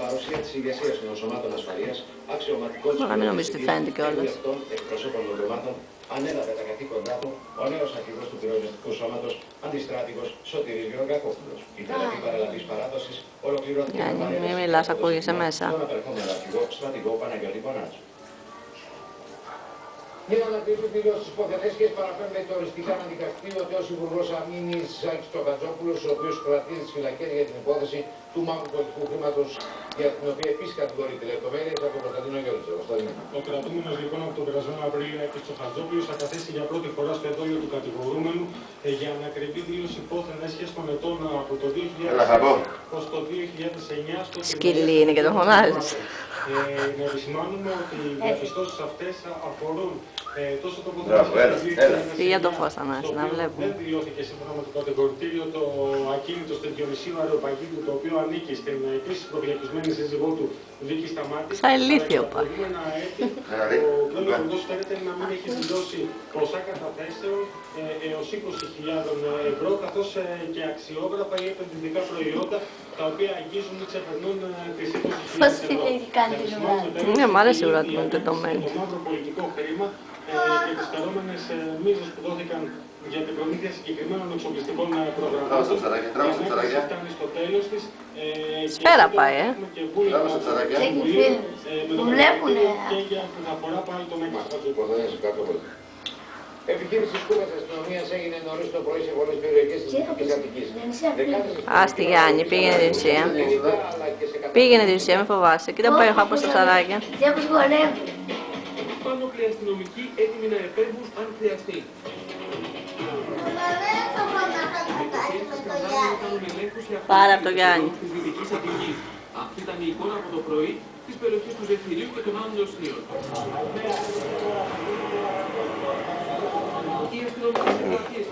Παρουσία της ηγεσίας των σωμάτων ασφαλείας, αξιωματικών να μην νομίζω ότι φαίνεται κιόλας. Εκπροσώπων των κομμάτων, ανέλαβε τα καθήκοντά του ο νέος αρχηγός του πυροσβεστικού σώματος, αντιστράτηγος Σωτήρης Γεωργακόπουλος. Η τελετή παραλαβής παράδοσης ολοκληρώθηκε με παρέλαση. Μην μιλάς, ακούγεσαι μέσα. Τον απερχόμενο αρχηγό στρατηγό Παναγιώτη Πονάτσου. Για να αναπτύσσουν δηλώσεις υποθετές παραφέρουμε το οριστικά να δικαστεί ο τέος Υπουργός Αμήνης Σάκης Τσοχατζόπουλος, ο οποίος κρατεί τις φυλακές για την υπόθεση του μαύρου πολιτικού χρήματος, για την οποία επίσης κατηγορείται. Λεπτομέρειες από τον Κωνσταντίνο Γιώργη. Ο κρατούμενος λοιπόν από τον περασμένο Απρίλιο, Σάκης Τσοχατζόπουλος, θα καταθέσει για πρώτη φορά στο εντόλιο του κατηγορούμενου για ανακριβή δήλωση υπόθεν έσχεση των ετών από το 2000 ως το 2009 στο σκυλί είναι και το φωνάζεις. Να επισημάνουμε ότι οι διαπιστώσεις αυτές αφορούν τόσο τοποθέτηση για το φως θα να βλέπουμε. Δεν δηλώθηκε σύμφωνα με το κατηγορητήριο το ακίνητο στην Διονυσίου Αεροπαγίδου, το οποίο ανήκει στην επίσης προφυλακισμένη σύζυγό του Βίκη Σταμάτη. Σαν ηλίθιο πάει. Ο πρώην υπουργός φαίνεται να μην έχει δηλώσει ποσά καταθέσεων έως 20.000 ευρώ, καθώς και αξιόγραφα ή επενδυτικά προϊόντα τα οποία αγγίζουν ή ξεπερνούν τις 20.000 ευρώ. Ναι, μ' αρέσει η ουρά του τετωμένη. Το μαύρο πολιτικό χρήμα και τις φερόμενες μίζες που δόθηκαν για την προμήθεια συγκεκριμένων εξοπλιστικών προγραμμάτων. Φτάνει στο τέλος της. Σφαίρα πάει, Μου βλέπουνε. Και για μεταφορά πάλι το μέγιστο. Επιχείρηση Κούπας της αστυνομίας έγινε νωρίς το πρωί σε πολλές περιοχές της Δυτικής Αττικής. Άστι Γιάννη, πήγαινε την ουσία. Πήγαινε την ουσία, μην φοβάσαι. Κοίτα πάει ο χάπος στα ψαράκια. Πάνωπλοι αστυνομικοί έτοιμοι να επέμβουν αν χρειαστεί. Πάρα από το Γιάννη. Αυτή ήταν η εικόνα από το πρωί της περιοχής του Ζεφυρίου και των άλλων νοσνίων. Οι αστυνομικές επαρχίες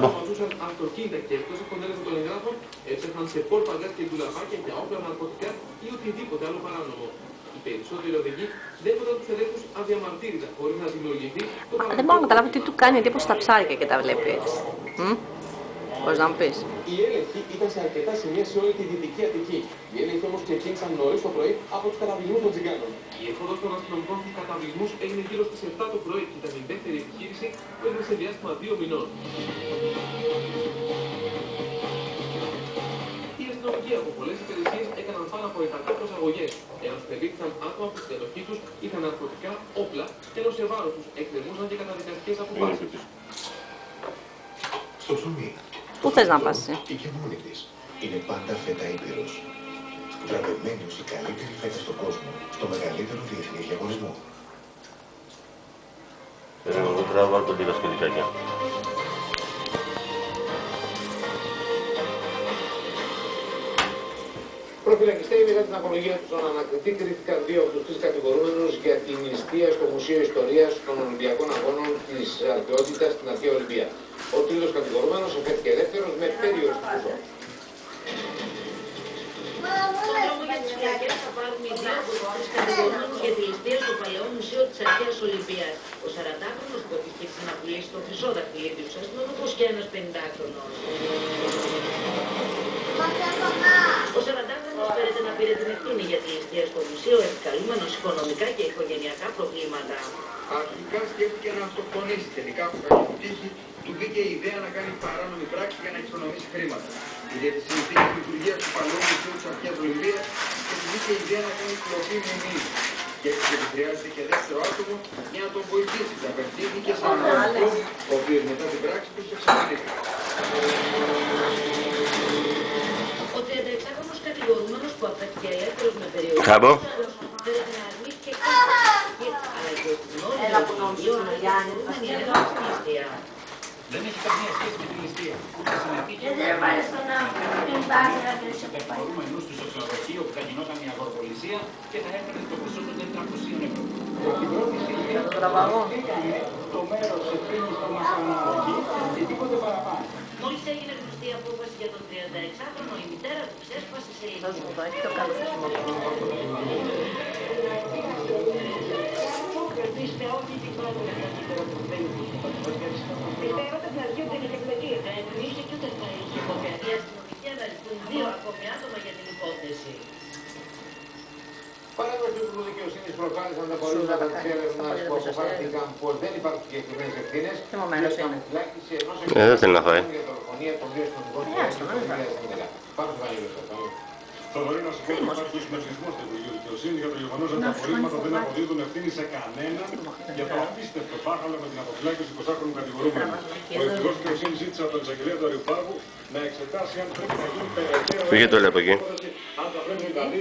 που μαζούσαν αυτοκίνητα και εκτός από τον έλεγχο των εγγράφων έψαχναν σε πόρπαγγας και ντουλαπάκια για όπλα, ναρκωτικά ή οτιδήποτε άλλο παράνομο. Οι περισσότεροι οδηγοί δέχονταν τους ελέγχους αδιαμαρτύρητα, χωρίς να δημιουργηθεί το παράδειγμα. Δεν μπορώ να καταλάβω τι του κάνει εντύπωση στα ψάρια και τα βλέπει έτσι. Μπορείς να μου πεις. Οι έλεγχοι ήταν σε αρκετά σημεία σε όλη τη Δυτική Αττική. Οι έλεγχοι όμως ξεκίνησαν νωρίς το πρωί από τους καταβλισμούς των τσιγκάνων. Η εφόδος των αστυνομικών στους καταβλισμούς έγινε γύρω στις 7 το πρωί και ήταν η δεύτερη επιχείρηση που έγινε σε διάστημα 2 μηνών. Οι αστυνομικοί από πολλές υπηρεσίες έκαναν πάνω από 100 προσαγωγές. Ενώ περίπτωσαν άτομα που στην κατοχή τους είχαν ναρκωτικά, όπλα, ενώ σε βάρος τους εκτεμούσαν και καταδικαστικές αποφάσεις. Στο ψωμί. Πού θες να πας εσύ? Η και μόνη της είναι πάντα φέτα ήπειρος. Βραβευμένη ως η καλύτερη φέτα στον κόσμο, στο μεγαλύτερο διεθνή διαγωνισμό. Εγώ πρέπει να βάλω τον πίτα σκηνικάκια. Προφυλακιστέοι μετά την απολογία του στον ανακριτή κρίθηκαν 2 από τους 3 κατηγορούμενους για την ληστεία στο Μουσείο Ιστορίας των Ολυμπιακών Αγώνων της Αρχαιότητας στην Αρχαία Ολυμπία. Ο τρίτος κατηγορούμενος αφέθηκε ελεύθερος με περιοριστικούς όρους. Στον δρόμο για τις φυλακές θα πάρουν οι 2 από τους 3 κατηγορούμενους για τη ληστεία στο Παλαιό Μουσείο της Αρχαίας Ολυμπίας. Ο 40χρονος που επιχείρησε να πουλήσει το χρυσό δαχτυλίδι του αστυνομικού όπως και ένας 50χρονος. Ο 40χρονος φέρεται να πήρε την ευθύνη για τη ληστεία στο μουσείο, επικαλούμενος οικονομικά και οικογενειακά προβλήματα. Αρχικά σκέφτηκε να αυτοκτονήσει. Τελικά που έχει τύχει, του βγήκε η ιδέα να κάνει παράνομη πράξη για να εξοικονομήσει χρήματα. Η συνθήκη λειτουργία του Παλαιού Μουσείου της Αρχαίας Ολυμπίας και του βγήκε η ιδέα να κάνει κλοπή μνημείου. Και έτσι ότι χρειάζεται και δεύτερο άτομο για να τον βοηθήσει. Και απευθύνθηκε σε έναν άτομο, ο οποίος μετά την πράξη του εξαφανίστηκε. Ο 36χρονος κατηγορούμενος που αφέθηκε ελεύθερος με περιορισμό φέρεται να αρνήσει και αλλά και ότι γνώριζε ότι οι κατηγορούμενοι έλεγαν στη ληστεία. Δεν έχει καμία σχέση με τη ληστεία. Ούτε συμμετείχε κατηγορούμενους στο ξενοδοχείο που θα γινόταν η αγοροπολισία και θα έφερε το ποσό των 400 ευρώ. Την πρώτη στιγμή το μέρος ευθύνης των μασαναρχή και τίποτε παραπάνω. Μόλις έγινε γνωστή η απόφαση για τον 36χρονο, η μητέρα του ξέσπασε σε ληστεία. Κερδίστε όλη την πρόβλημα για την κοροπολισία. Πιστεύω ότι θα βγει ούτε και εκλογή. Εννοείται και ούτε θα είχε ποτέ. Οι αστυνομικοί αναζητούν 2 ακόμη άτομα για την υπόθεση. Υπουργού Δικαιοσύνης προκάλεσαν τα πορίσματα της έρευνας που αποφάσισαν πως δεν υπάρχουν συγκεκριμένες ευθύνες για την φυλάκιση ενός δεν θέλει να φάει. για δολοφονία των δύο αστυνομικών του 2011. Πάμε στο Βαγγέλιο. Θοδωρή, να σου πω ότι υπάρχει συνεργισμό στο Υπουργείο Δικαιοσύνης για το γεγονός ότι τα απορρίμματα δεν αποδίδουν ευθύνη σε κανέναν για το απίστευτο μπάχαλο με την αποφυλάκηση 20χρονου κατηγορούμενου. Ο Υπουργός Δικαιοσύνης ζήτησε από τον εισαγγελέα του Αριοπάγου να εξετάσει αν πρέπει να γίνει περαιτέρω. Πήγε το από εκεί. Αν θα πρέπει δηλαδή.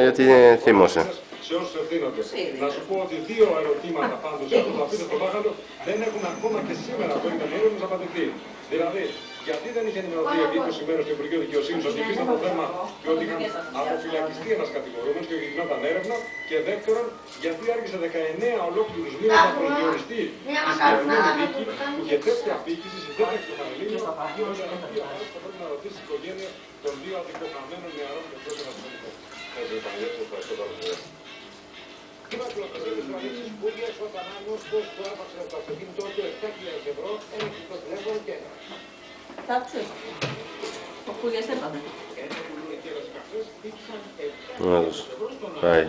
Γιατί θύμωσε. Σε όσους ευθύνονται. Να σου πω ότι δύο ερωτήματα πάντως για το απίστευτο μπάχαλο δεν έχουν ακόμα και σήμερα από την έρευνα να απαντηθεί. Δηλαδή, γιατί δεν είχε ενημερωθεί επί 20 μέρες στο Υπουργείο Δικαιοσύνης ότι υπήρχε το θέμα και ότι είχαν αποφυλακιστεί ένας κατηγορούμενος και ότι γινόταν έρευνα? Και δεύτερον, γιατί άρχισε 19 ολόκληρους μήνες να προσδιοριστεί η συγκεκριμένη δίκη που είχε τέτοια απίκηση στην τέταρτη του Πανελλήνιου, η οποία θα πρέπει να ρωτήσει η οικογένεια των δύο αδικοχαμένων νεαρών και πρώτων αστυνομικών. Τι μακροπρόθεσμες του Αλέξης Μπούργιας όταν άγνωστος του άρπαξε από το αυτοκίνητό του 7.000 ευρώ, ένα κλειστό τηλέφωνο και ένα. Τα άκουσες. Ο Μπούργιας έπαθε. Πάει.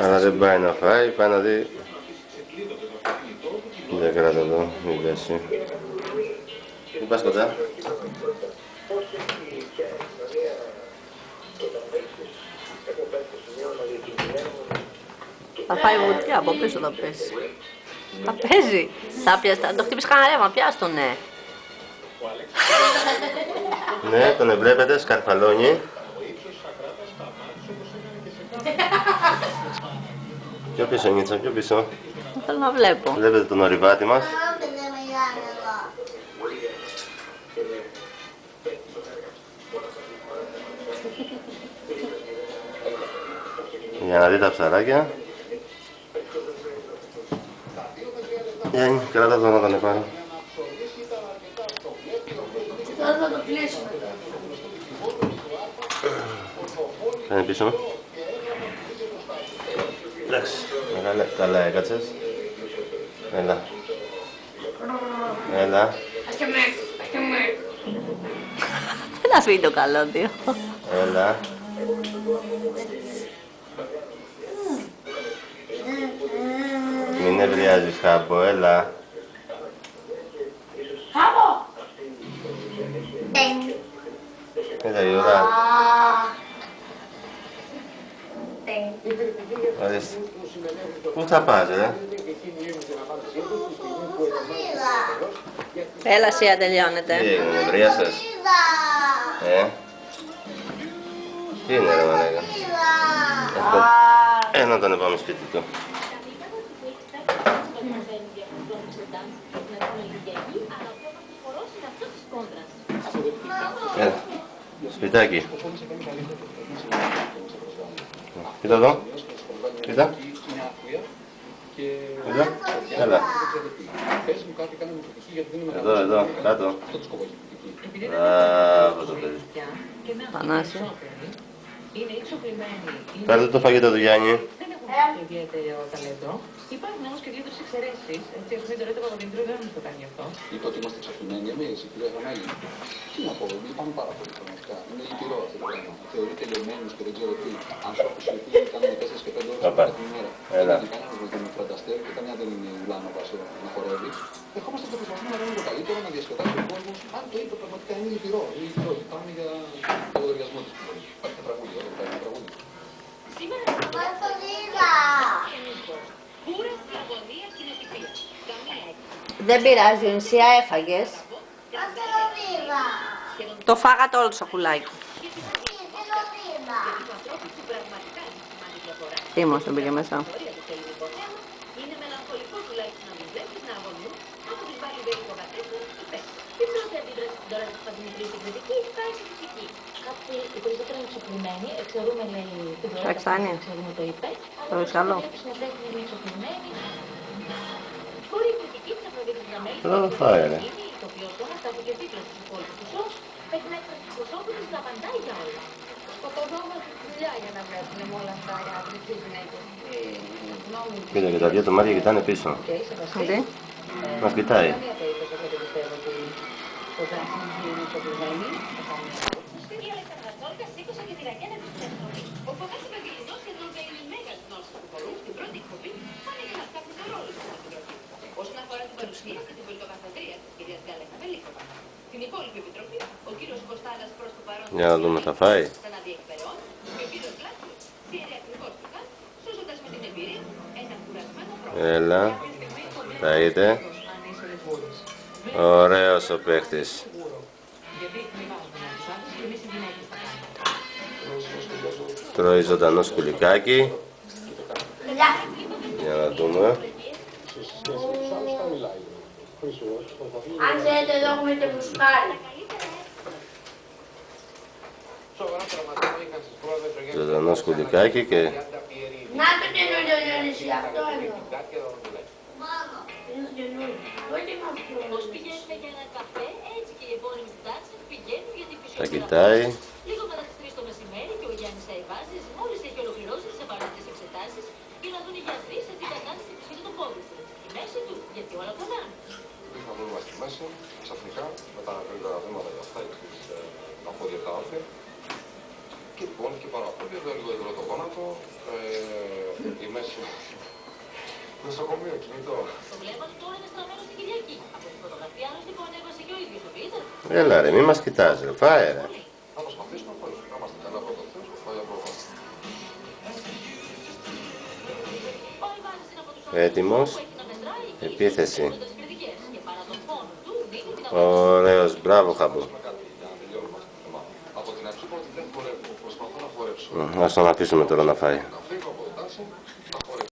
Αλλά δεν πάει να φάει, πάει να δει. Δεν κράτα εδώ, μην πέσει. Μην πας κοντά. Θα φάει βουτιά από πίσω, θα πέσει. Θα παίζει. Θα πιάσει, το χτύπησε κανένα ρεύμα, πιάστο, ναι. Ναι, τον βλέπετε, σκαρφαλώνει. Πιο πίσω, Νίτσα, πιο πίσω. Δεν θέλω να βλέπω. Βλέπετε τον ορειβάτη μας. Για να δει τα ψαράκια. Γιάννη, κράτα το να τον πάρω. Θα το κλείσω. Κάνε πίσω. Εντάξει, καλά έκατσες. Έλα. Έλα. Δεν θα φύγει το καλώδιο. Έλα. Μην νευριάζεις, Χάμπο, έλα. Χάμπο! Έλα η ώρα. Ορίστε. Πού θα πας, ρε? Έλα, Σία, τελειώνεται. Τι έγινε, νευρίασες? Τι είναι, ρε μαλάκα? Να τον πάμε σπίτι του. Σπιτάκι. Κοίτα εδώ. Κοίτα. Κοίτα. Έλα. Εδώ, κάτω. Μπράβο το παιδί. Πανάσιο. Κάτω το φαγητό του Γιάννη. Δεν έχουν ιδιαίτερο ταλέντο. Υπάρχουν όμως και δύο-τρεις εξαιρέσεις. Έτσι, ας πούμε, το Ρέτο Παπαδημητρίου δεν μας το κάνει αυτό. Είπα ότι είμαστε εξαφλημένοι εμείς, η κυρία Γραμμέλη. Τι να πω, λυπάμαι πάρα πολύ πραγματικά. Είναι λυπηρό αυτό το πράγμα. Θεωρείται λιωμένους και δεν ξέρω τι. Ανθρώπους οι οποίοι κάνουν 4 και 5 ώρες την ημέρα. Δεν είναι κανένας με τον φανταστέρ και καμιά δεν είναι ουλάνο πάσο να χορεύει. Ερχόμαστε και προσπαθούμε να κάνουμε το καλύτερο, να διασκεδάσει ο κόσμος. Αν το είπε πραγματικά είναι λυπηρό. Είναι λυπηρό. Πάμε για το λογαριασμό της πόλης. Υπάρχει ένα τραγούδι, εδώ υπάρχει ένα τραγούδι. Δεν πειράζει, η νησιά έφαγες. Το φάγατε όλο το σακουλάκι. Τι μας το πήγε μέσα. Είναι μελαγχολικό τουλάχιστον να μην βλέπεις να αγωνούν, όταν τους βάλει βέλη το κατέφυγο, πες. Τι πρώτη αντίδραση στην τώρα της Παπαδημητρίου στην κριτική, θα είσαι φυσική. Κάποιοι οι περισσότεροι είναι εξοπλισμένοι, εξαιρούμε λέει την πρόταση, εξαιρούμε το είπε. Το καλό. Βλέπεις να τρέχουν οι εξοπλισμένοι. Χωρίς κριτική της Αφροδίτης Το φάει, ρε. το οποίος όμως θα από και δίπλα στους υπόλοιπους του σως, έχει να έκφραση του προσώπου να απαντάει για όλα. Σκοτωνόμαστε τη δουλειά για να βλέπουμε με όλα αυτά για τρεις γυναίκες. Κοίτα και τα δυο του μάτια κοιτάνε πίσω. Μας κοιτάει. Η Αλεξανδραστόλικα σήκωσε και τη ρακέτα της αστυνομίας. Ο φοβός Ευαγγελισμός και υπόλοιπη επιτροπή, ο κύριος Κωστάλας προς το παρόν Για να δούμε, θα φάει. ξαναδιεκπεραιών και ο κύριος Λάκτης πήρε ακριβώς το κάτω, σώζοντας με την εμπειρία ένα κουρασμένο πρόβλημα. Έλα, τα είδε. Ωραίος ο παίχτης. Τρώει ζωντανό σκουλικάκι. Για να δούμε. Αν θέλετε εδώ έχουμε και μουσχάρι. Ζωντανό σκουλικάκι και... Να το καινούριο νιώνυση, αυτό εδώ. Είναι καινούριο. Όχι με αυτό. Πώς πηγαίνουμε για ένα καφέ, έτσι και οι επώνυμοι στην τάξη πηγαίνουν για την Τα φυσιοθεραπεία. κοιτάει. Λίγο μετά τις 3 το μεσημέρι και ο Γιάννης Αϊβάζης μόλις έχει ολοκληρώσει τις απαραίτητες εξετάσεις για να δουν οι γιατροί σε τι κατάσταση βρίσκεται το πόδι του. Η μέση του, γιατί όλα πονάνε. Είχα πρόβλημα στη μέση, ξαφνικά, με τα γρήγορα βήματα για αυτά και τα πόδια τα όρθια. Και λοιπόν και πάρα πολύ, εδώ λίγο εδώ το γόνατο, η μέση νοσοκομείο, κινητό. Το βλέμμα του τώρα είναι στραμμένο στην Κυριακή. Από τη φωτογραφία άλλωστε που ανέβασε και ο ίδιος ο Βίζαρ. Έλα ρε, μη μας κοιτάς ρε, φάε ρε. Θα προσπαθήσουμε, πώς, να είμαστε καλά από το Θεός, πάει από εδώ. Έτοιμος. Επίθεση. Ωραίος, μπράβο Χαμπού. Από την αρχή πρώτη δεν προσπαθώ να χορέψω. Ας τον αφήσουμε τώρα να φάει.